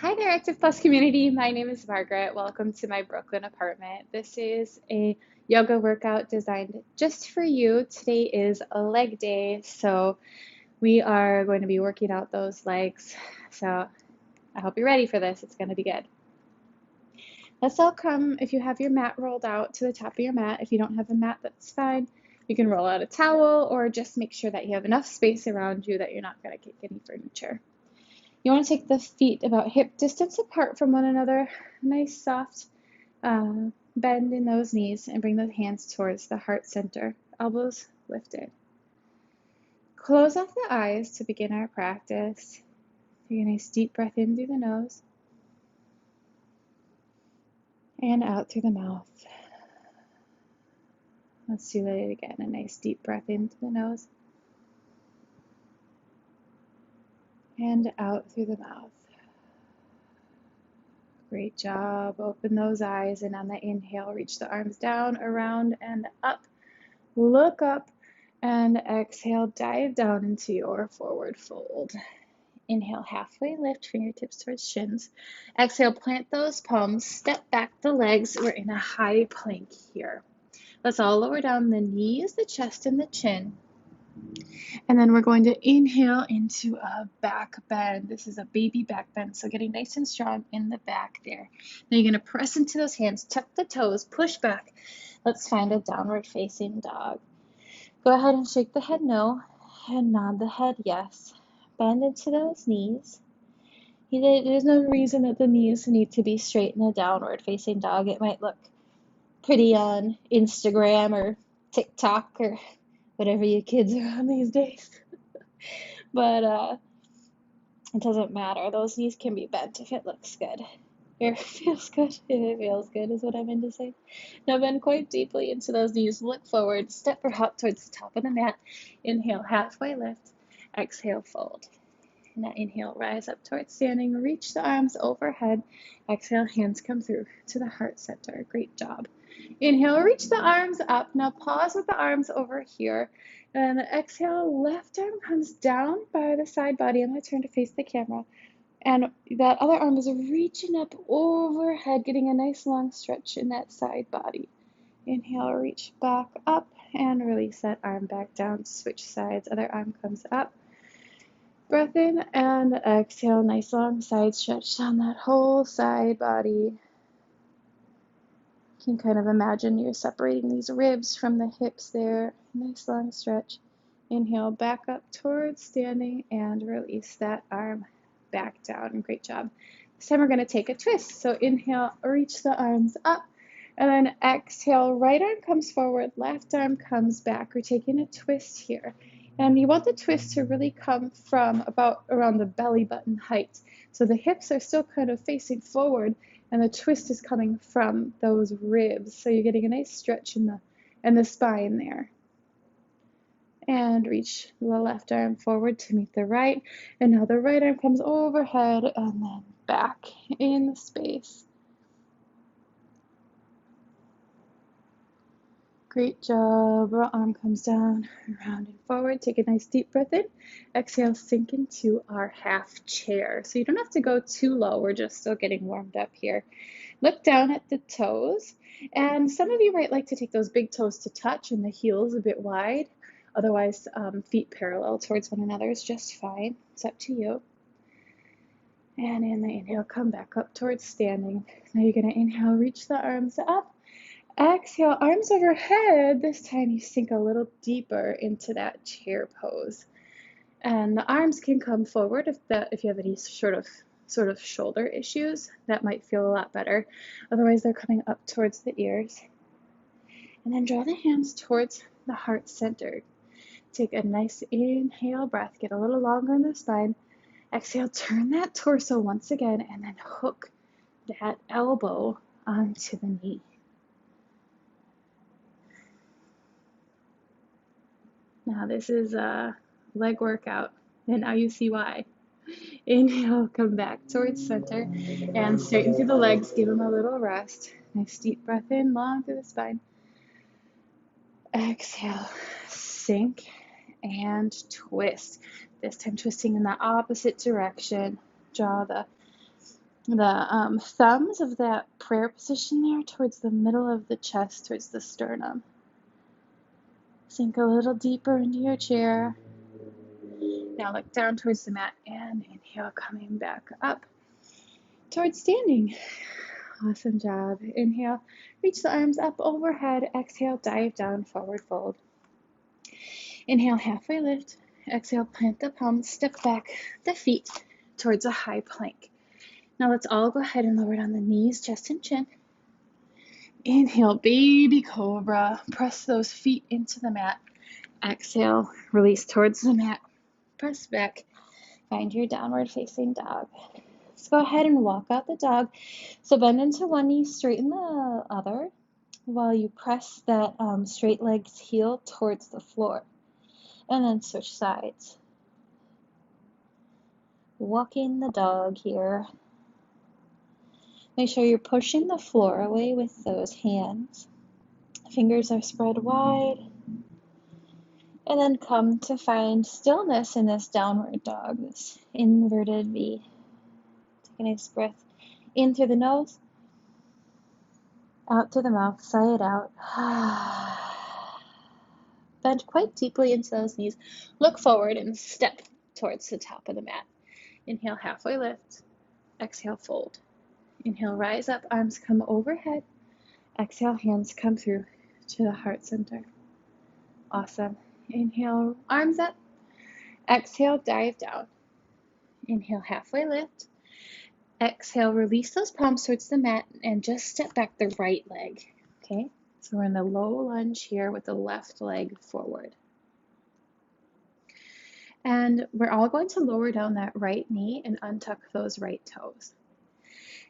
Hi there, Active Plus community. My name is Margaret. Welcome to my Brooklyn apartment. This is a yoga workout designed just for you. Today is a leg day, so we are going to be working out those legs. So I hope you're ready for this. It's going to be good. Let's all come, if you have your mat rolled out, to the top of your mat. If you don't have a mat, that's fine. You can roll out a towel or just make sure that you have enough space around you that you're not going to kick any furniture. You want to take the feet about hip distance apart from one another. Nice soft bend in those knees and bring the hands towards the heart center. Elbows lifted. Close off the eyes to begin our practice. Take a nice deep breath in through the nose and out through the mouth. Let's do that again. A nice deep breath in through the nose and out through the mouth. Great job. Open those eyes, and on the inhale, reach the arms down, around, and up. Look up, and exhale, dive down into your forward fold. Inhale, halfway lift, fingertips towards shins. Exhale, plant those palms, step back the legs. We're in a high plank here. Let's all lower down the knees, the chest, and the chin. And then we're going to inhale into a back bend. This is a baby back bend, so getting nice and strong in the back there. Now you're going to press into those hands, tuck the toes, push back. Let's find a downward facing dog. Go ahead and shake the head no and nod the head yes. Bend into those knees. There's no reason that the knees need to be straight in a downward facing dog. It might look pretty on Instagram or TikTok or whatever you kids are on these days. But it doesn't matter. Those knees can be bent if it looks good. Or feels good. If it feels good is what I meant to say. Now bend quite deeply into those knees. Look forward. Step or hop towards the top of the mat. Inhale, halfway lift. Exhale, fold. Now inhale, rise up towards standing. Reach the arms overhead. Exhale, hands come through to the heart center. Great job. Inhale, reach the arms up. Now pause with the arms over here. And exhale, left arm comes down by the side body. I'm going to turn to face the camera. And that other arm is reaching up overhead, getting a nice long stretch in that side body. Inhale, reach back up and release that arm back down. Switch sides. Other arm comes up. Breath in and exhale. Nice long side stretch down that whole side body. You can kind of imagine you're separating these ribs from the hips there. Nice long stretch. Inhale, back up towards standing and release that arm back down. Great job. This time we're going to take a twist. So inhale, reach the arms up, and then exhale, right arm comes forward, left arm comes back. We're taking a twist here. And you want the twist to really come from about around the belly button height. So the hips are still kind of facing forward, and the twist is coming from those ribs. So you're getting a nice stretch in the spine there. And reach the left arm forward to meet the right. And now the right arm comes overhead and then back in the space. Great job. Arm comes down, around and forward. Take a nice deep breath in. Exhale, sink into our half chair. So you don't have to go too low. We're just still getting warmed up here. Look down at the toes. And some of you might like to take those big toes to touch and the heels a bit wide. Otherwise, feet parallel towards one another is just fine. It's up to you. And in the inhale, come back up towards standing. Now you're going to inhale, reach the arms up. Exhale, arms overhead. This time you sink a little deeper into that chair pose. And the arms can come forward if you have any sort of shoulder issues. That might feel a lot better. Otherwise, they're coming up towards the ears. And then draw the hands towards the heart center. Take a nice inhale breath. Get a little longer in the spine. Exhale, turn that torso once again, and then hook that elbow onto the knee. Now this is a leg workout, and now you see why. Inhale, come back towards center, and straighten through the legs. Give them a little rest. Nice deep breath in, long through the spine. Exhale, sink and twist. This time twisting in the opposite direction. Draw the the thumbs of that prayer position there towards the middle of the chest, towards the sternum. Sink a little deeper into your chair. Now look down towards the mat and inhale, coming back up towards standing. Awesome job. Inhale, reach the arms up overhead. Exhale, dive down, forward fold. Inhale, halfway lift. Exhale, plant the palms, step back the feet towards a high plank. Now let's all go ahead and lower down the knees, chest and chin. Inhale, baby cobra. Press those feet into the mat. Exhale, release towards the mat. Press back. Find your downward facing dog. Let's go ahead and walk out the dog. So bend into one knee, straighten the other while you press that straight leg's heel towards the floor. And then switch sides. Walking the dog here. Make sure you're pushing the floor away with those hands. Fingers are spread wide. And then come to find stillness in this downward dog, this inverted V. Take a nice breath in through the nose, out through the mouth, sigh it out. Bend quite deeply into those knees. Look forward and step towards the top of the mat. Inhale, halfway lift. Exhale, fold. Inhale, rise up, arms come overhead. Exhale, hands come through to the heart center. Awesome. Inhale, arms up. Exhale, dive down. Inhale, halfway lift. Exhale, release those palms towards the mat and just step back the right leg. Okay, so we're in the low lunge here with the left leg forward. And we're all going to lower down that right knee and untuck those right toes.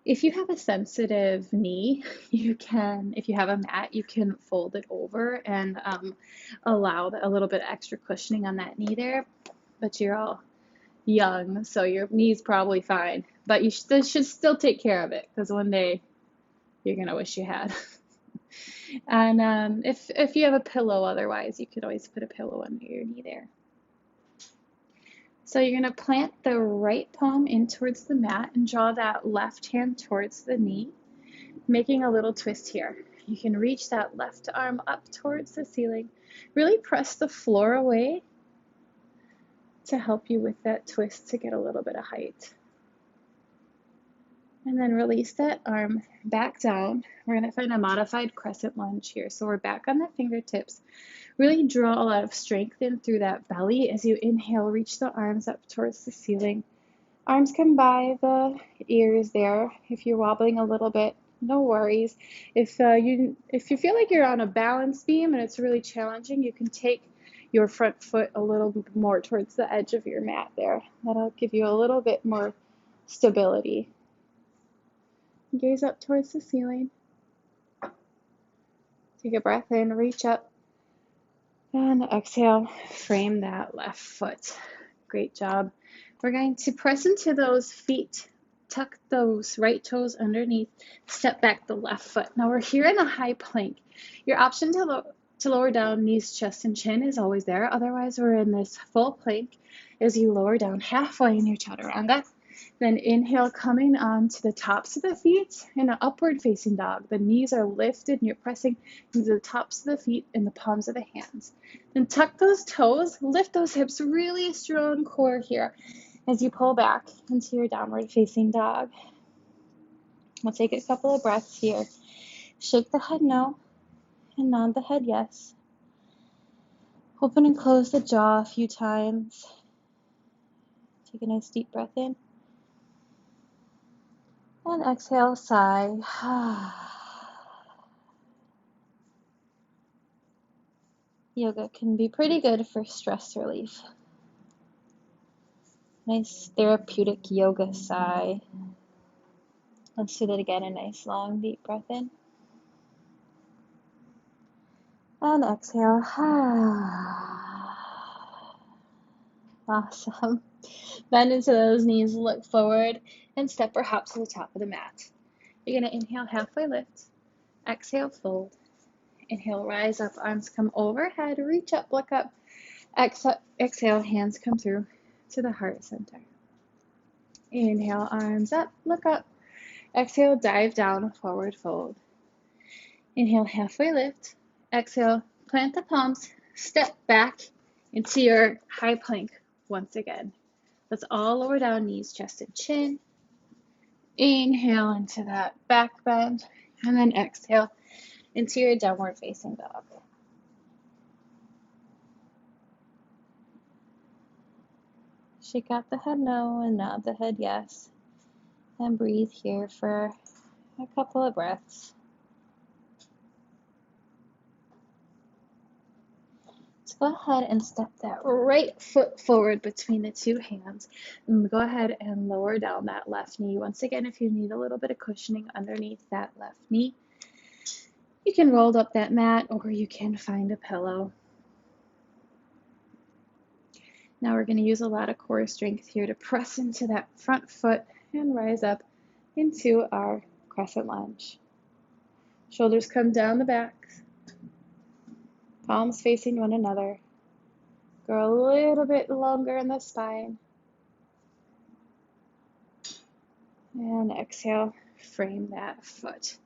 If you have a sensitive knee, you can, if you have a mat, you can fold it over and allow a little bit of extra cushioning on that knee there. But you're all young, so your knee's probably fine. But you should still take care of it, because one day you're going to wish you had. And if you have a pillow otherwise, you could always put a pillow under your knee there. So you're going to plant the right palm in towards the mat and draw that left hand towards the knee, making a little twist here. You can reach that left arm up towards the ceiling. Really press the floor away to help you with that twist to get a little bit of height. And then release that arm back down. We're going to find a modified crescent lunge here. So we're back on the fingertips. Really draw a lot of strength in through that belly as you inhale, reach the arms up towards the ceiling. Arms come by the ears there. If you're wobbling a little bit, no worries. If you feel like you're on a balance beam and it's really challenging, you can take your front foot a little bit more towards the edge of your mat there. That'll give you a little bit more stability. Gaze up towards the ceiling. Take a breath in, reach up. And exhale, frame that left foot. Great job. We're going to press into those feet. Tuck those right toes underneath. Step back the left foot. Now we're here in a high plank. Your option to lower down knees, chest, and chin is always there. Otherwise, we're in this full plank as you lower down halfway in your chaturanga. Then inhale, coming on to the tops of the feet in an upward facing dog. The knees are lifted and you're pressing into the tops of the feet and the palms of the hands. Then tuck those toes, lift those hips, really strong core here as you pull back into your downward facing dog. We'll take a couple of breaths here. Shake the head no and nod the head yes. Open and close the jaw a few times. Take a nice deep breath in. And exhale, sigh. Yoga can be pretty good for stress relief. Nice therapeutic yoga sigh. Let's do that again. A nice long deep breath in. And exhale. Awesome. Bend into those knees, look forward, and step perhaps to the top of the mat. You're going to inhale, halfway lift. Exhale, fold. Inhale, rise up, arms come overhead, reach up, look up. Exhale, hands come through to the heart center. Inhale, arms up, look up. Exhale, dive down, forward fold. Inhale, halfway lift. Exhale, plant the palms, step back into your high plank once again. Let's all lower down, knees, chest, and chin. Inhale into that back bend, and then exhale into your downward facing dog. Shake out the head no and nod the head yes. And breathe here for a couple of breaths. So go ahead and step that right foot forward between the two hands. And go ahead and lower down that left knee. Once again, if you need a little bit of cushioning underneath that left knee, you can roll up that mat or you can find a pillow. Now we're going to use a lot of core strength here to press into that front foot and rise up into our crescent lunge. Shoulders come down the back, palms facing one another. Go a little bit longer in the spine. And exhale, frame that foot.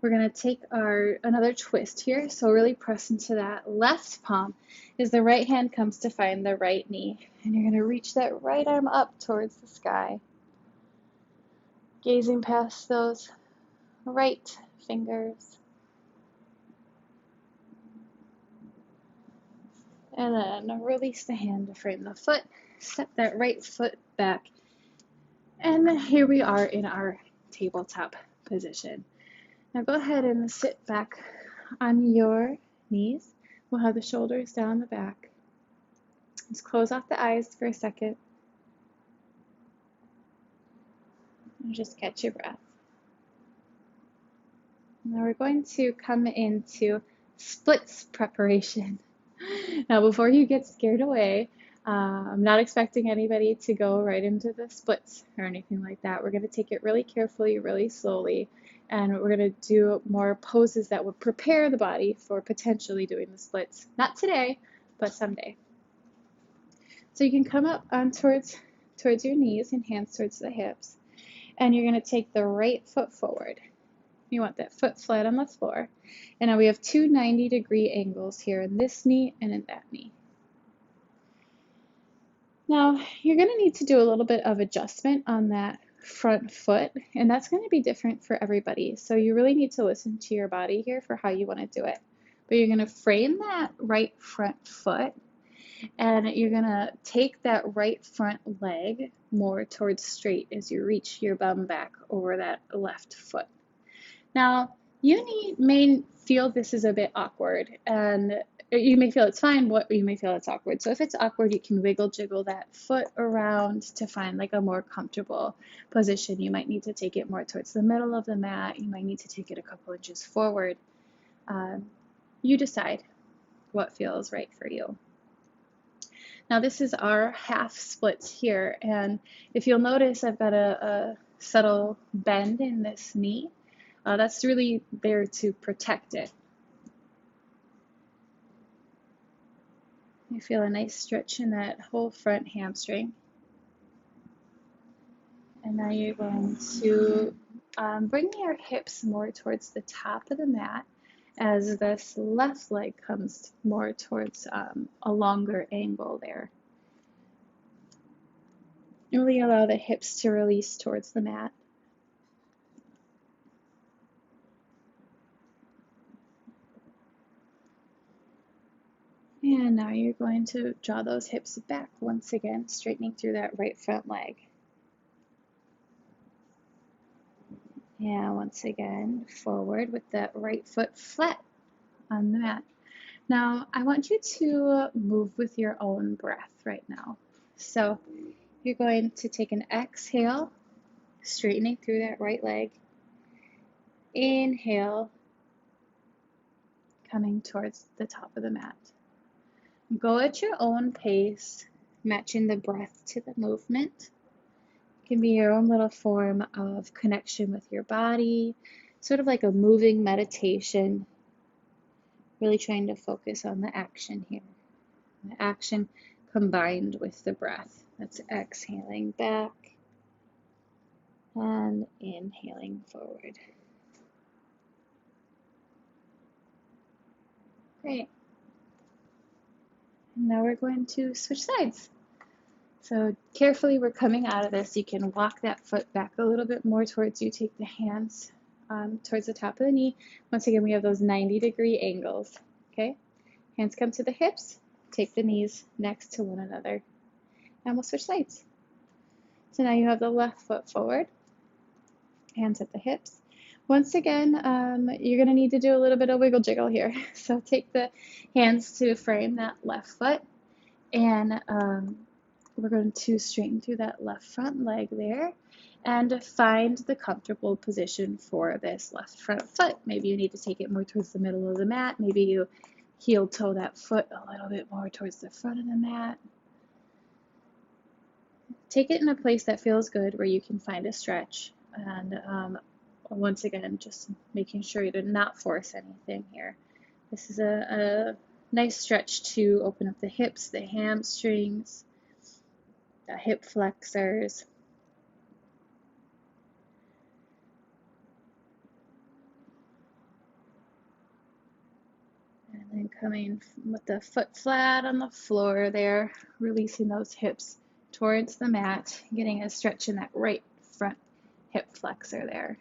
We're going to take another twist here. So really press into that left palm as the right hand comes to find the right knee. And you're going to reach that right arm up towards the sky. Gazing past those right fingers. And then release the hand to frame the foot. Step that right foot back. And here we are in our tabletop position. Now go ahead and sit back on your knees. We'll have the shoulders down the back. Just close off the eyes for a second. And just catch your breath. Now we're going to come into splits preparation. Now before you get scared away, I'm not expecting anybody to go right into the splits or anything like that. We're going to take it really carefully, really slowly, and we're going to do more poses that would prepare the body for potentially doing the splits. Not today, but someday. So you can come up on towards your knees and hands towards the hips, and you're going to take the right foot forward. You want that foot flat on the floor. And now we have two 90-degree angles here in this knee and in that knee. Now, you're going to need to do a little bit of adjustment on that front foot, and that's going to be different for everybody. So you really need to listen to your body here for how you want to do it. But you're going to frame that right front foot, and you're going to take that right front leg more towards straight as you reach your bum back over that left foot. Now, you may feel this is a bit awkward, and you may feel it's fine, you may feel it's awkward. So if it's awkward, you can wiggle jiggle that foot around to find like a more comfortable position. You might need to take it more towards the middle of the mat. You might need to take it a couple inches forward. You decide what feels right for you. Now this is our half splits here, and if you'll notice, I've got a subtle bend in this knee. That's really there to protect it. You feel a nice stretch in that whole front hamstring. And now you're going to bring your hips more towards the top of the mat as this left leg comes more towards a longer angle there. And really allow the hips to release towards the mat. And now you're going to draw those hips back once again, straightening through that right front leg. And once again, forward with that right foot flat on the mat. Now, I want you to move with your own breath right now. So you're going to take an exhale, straightening through that right leg. Inhale, coming towards the top of the mat. Go at your own pace, matching the breath to the movement. It can be your own little form of connection with your body, sort of like a moving meditation, really trying to focus on the action here. The action combined with the breath. That's exhaling back and inhaling forward. Great. And now we're going to switch sides. So carefully, we're coming out of this. You can walk that foot back a little bit more towards you. Take the hands towards the top of the knee. Once again, we have those 90-degree angles. Okay, hands come to the hips. Take the knees next to one another, and we'll switch sides. So now you have the left foot forward, hands at the hips. Once again, you're going to need to do a little bit of wiggle jiggle here. So take the hands to frame that left foot, and we're going to straighten through that left front leg there and find the comfortable position for this left front foot. Maybe you need to take it more towards the middle of the mat. Maybe you heel toe that foot a little bit more towards the front of the mat. Take it in a place that feels good where you can find a stretch. And once again, just making sure you do not force anything here. This is a nice stretch to open up the hips, the hamstrings, the hip flexors. And then coming with the foot flat on the floor there, releasing those hips towards the mat, getting a stretch in that right front hip flexor there.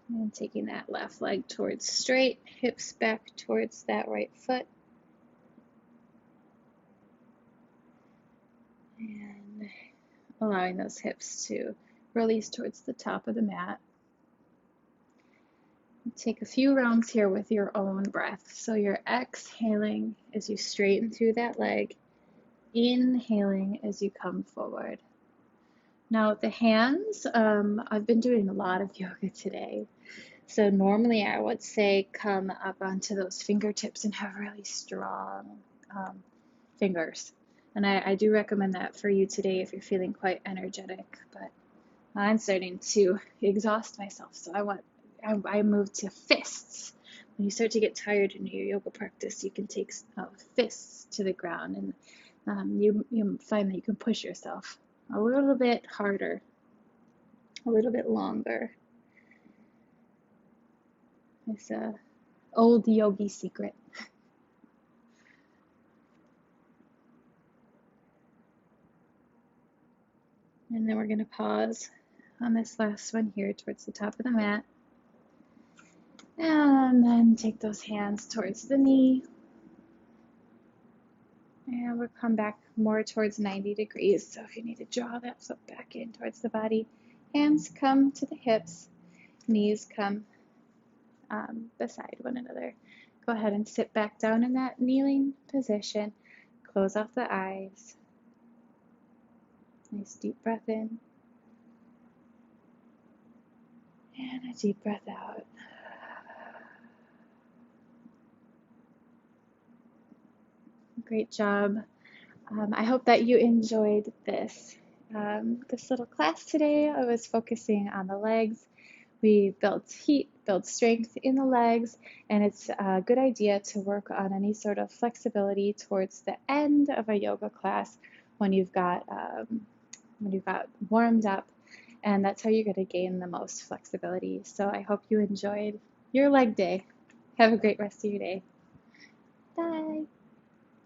And taking that left leg towards straight, hips back towards that right foot. And allowing those hips to release towards the top of the mat. Take a few rounds here with your own breath. So you're exhaling as you straighten through that leg, inhaling as you come forward. Now the hands, I've been doing a lot of yoga today. So normally I would say come up onto those fingertips and have really strong fingers. And I do recommend that for you today if you're feeling quite energetic, but I'm starting to exhaust myself. So I move to fists. When you start to get tired in your yoga practice, you can take fists to the ground, and you find that you can push yourself a little bit harder, a little bit longer. It's a old yogi secret. And then we're going to pause on this last one here towards the top of the mat. And then take those hands towards the knee. And we'll come back more towards 90 degrees. So if you need to draw that foot back in towards the body, hands come to the hips, knees come beside one another. Go ahead and sit back down in that kneeling position. Close off the eyes. Nice deep breath in. And a deep breath out. Great job. I hope that you enjoyed this little class today. I was focusing on the legs. We built heat, built strength in the legs, and it's a good idea to work on any sort of flexibility towards the end of a yoga class when you've got warmed up, and that's how you're going to gain the most flexibility. So I hope you enjoyed your leg day. Have a great rest of your day. Bye.